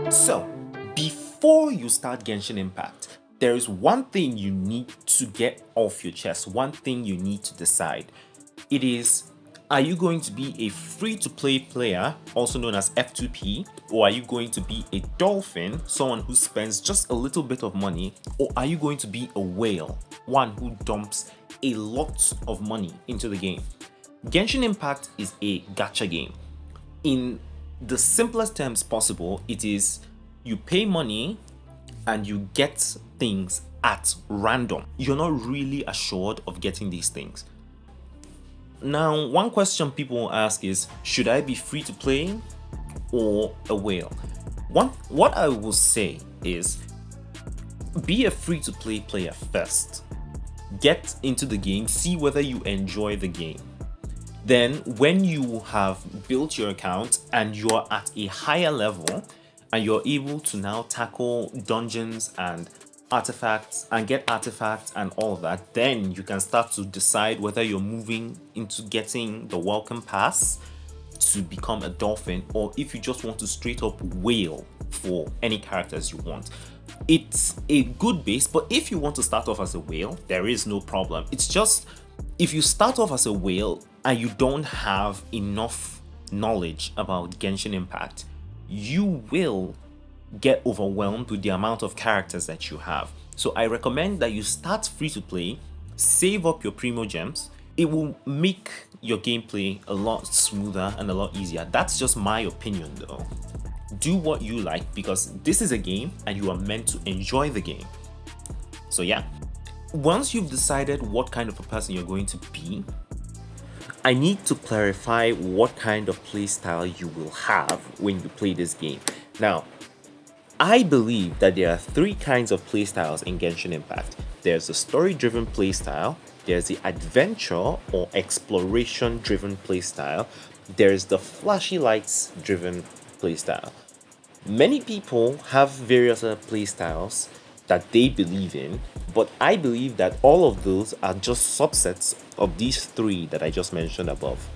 So, before you start Genshin Impact, there is one thing you need to get off your chest, one thing you need to decide. It is, are you going to be a free-to-play player, also known as F2P, or are you going to be a Dolphin, someone who spends just a little bit of money, or are you going to be a whale, one who dumps a lot of money into the game? Genshin Impact is a gacha game. In the simplest terms possible, it is you pay money and you get things at random. You're not really assured of getting these things. Now, one question people ask is, should I be free to play or a whale? What I will say is, be a free to play player first. Get into the game, see whether you enjoy the game. Then when you have built your account and you're at a higher level and you're able to now tackle dungeons and artifacts and get artifacts and all of that, then you can start to decide whether you're moving into getting the welcome pass to become a dolphin, or if you just want to straight up whale for any characters you want. It's a good base, but if you want to start off as a whale, there is no problem. It's just, if you start off as a whale and you don't have enough knowledge about Genshin Impact, you will get overwhelmed with the amount of characters that you have. So I recommend that you start free to play, save up your primo gems. It will make your gameplay a lot smoother and a lot easier. That's just my opinion though. Do what you like, because this is a game and you are meant to enjoy the game. So yeah, once you've decided what kind of a person you're going to be, I need to clarify what kind of playstyle you will have when you play this game. Now, I believe that there are three kinds of playstyles in Genshin Impact. There's the story-driven playstyle, there's the adventure or exploration-driven playstyle, there's the flashy lights-driven playstyle. Many people have various other playstyles that they believe in, but I believe that all of those are just subsets of these three that I just mentioned above.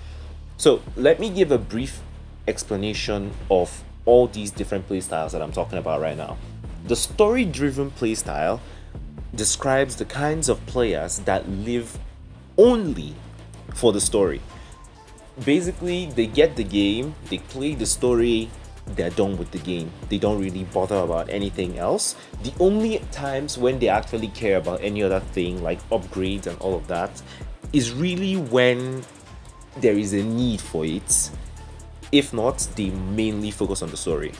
So let me give a brief explanation of all these different playstyles that I'm talking about right now. The story-driven playstyle describes the kinds of players that live only for the story. Basically, they get the game, they play the story, they're done with the game. They don't really bother about anything else. The only times when they actually care about any other thing like upgrades and all of that is really when there is a need for it. If not, they mainly focus on the story.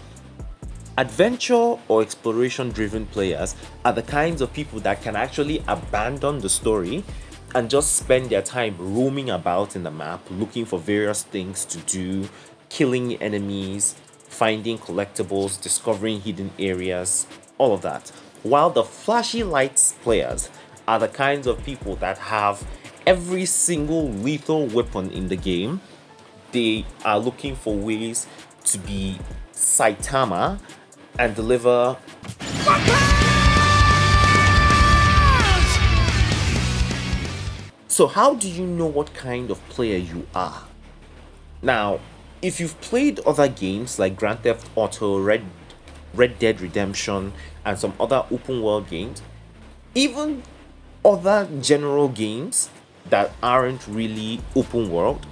Adventure or exploration driven players are the kinds of people that can actually abandon the story and just spend their time roaming about in the map, looking for various things to do, killing enemies, finding collectibles, discovering hidden areas, all of that. While the flashy lights players are the kinds of people that have every single lethal weapon in the game. They are looking for ways to be Saitama and deliver So how do you know what kind of player you are? Now, if you've played other games like Grand Theft Auto, Red Dead Redemption, and some other open world games, even other general games that aren't really open world,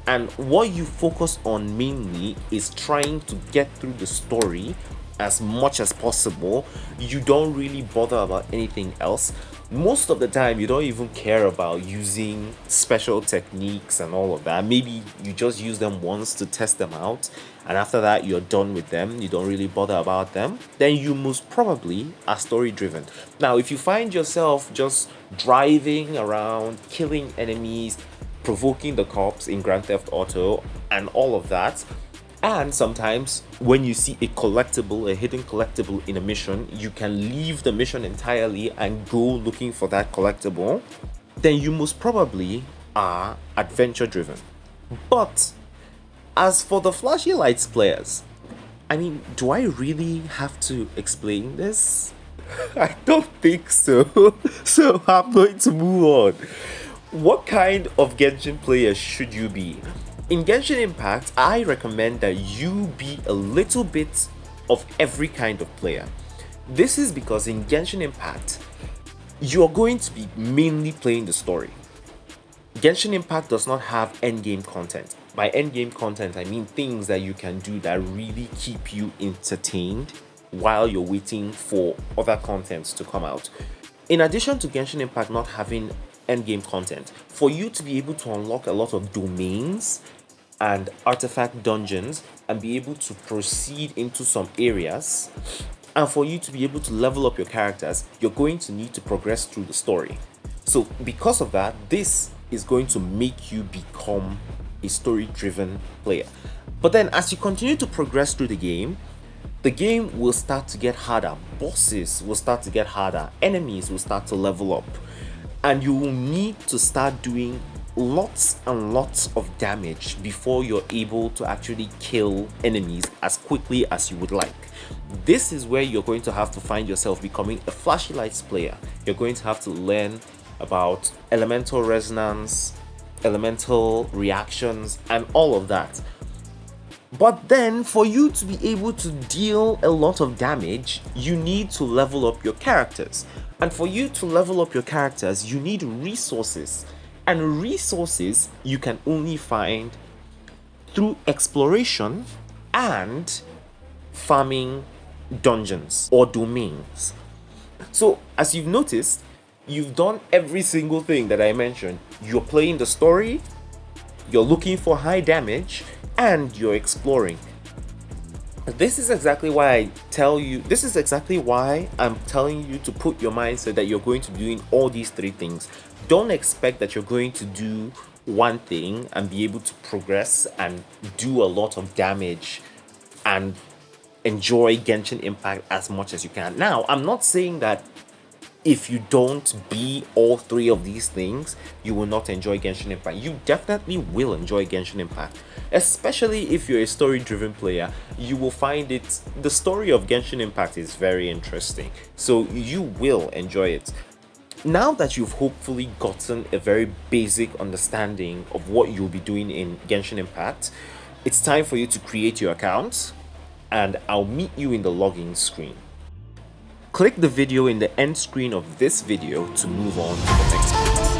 and what you focus on mainly is trying to get through the story as much as possible, you don't really bother about anything else. Most of the time you don't even care about using special techniques and all of that. Maybe you just use them once to test them out, and after that you're done with them. You don't really bother about them. Then you most probably are story driven. Now, if you find yourself just driving around, killing enemies, provoking the cops in Grand Theft Auto and all of that, and sometimes when you see a collectible, a hidden collectible in a mission, you can leave the mission entirely and go looking for that collectible, then you most probably are adventure driven. But as for the flashy lights players, I mean, do I really have to explain this? I don't think so. So I'm going to move on. What kind of Genshin player should you be? In Genshin Impact, I recommend that you be a little bit of every kind of player. This is because in Genshin Impact, you're going to be mainly playing the story. Genshin Impact does not have endgame content. By endgame content, I mean things that you can do that really keep you entertained while you're waiting for other contents to come out. In addition to Genshin Impact not having endgame content, for you to be able to unlock a lot of domains and artifact dungeons and be able to proceed into some areas, and for you to be able to level up your characters, you're going to need to progress through the story. So because of that, this is going to make you become a story-driven player. But then as you continue to progress through the game will start to get harder. Bosses will start to get harder. Enemies will start to level up. And you will need to start doing lots and lots of damage before you're able to actually kill enemies as quickly as you would like. This is where you're going to have to find yourself becoming a flashy lights player. You're going to have to learn about elemental resonance, elemental reactions, and all of that. But then for you to be able to deal a lot of damage, you need to level up your characters. And for you to level up your characters, you need resources. And resources you can only find through exploration and farming dungeons or domains. So as you've noticed, you've done every single thing that I mentioned. You're playing the story, you're looking for high damage, and you're exploring. This is exactly why I'm telling you to put your mindset that you're going to be doing all these three things. Don't expect that you're going to do one thing and be able to progress and do a lot of damage and enjoy Genshin Impact as much as you can. Now, I'm not saying that if you don't be all three of these things, you will not enjoy Genshin Impact. You definitely will enjoy Genshin Impact. Especially if you're a story-driven player, you will find the story of Genshin Impact is very interesting. So you will enjoy it. Now that you've hopefully gotten a very basic understanding of what you'll be doing in Genshin Impact, it's time for you to create your account, and I'll meet you in the login screen. Click the video in the end screen of this video to move on to the next one.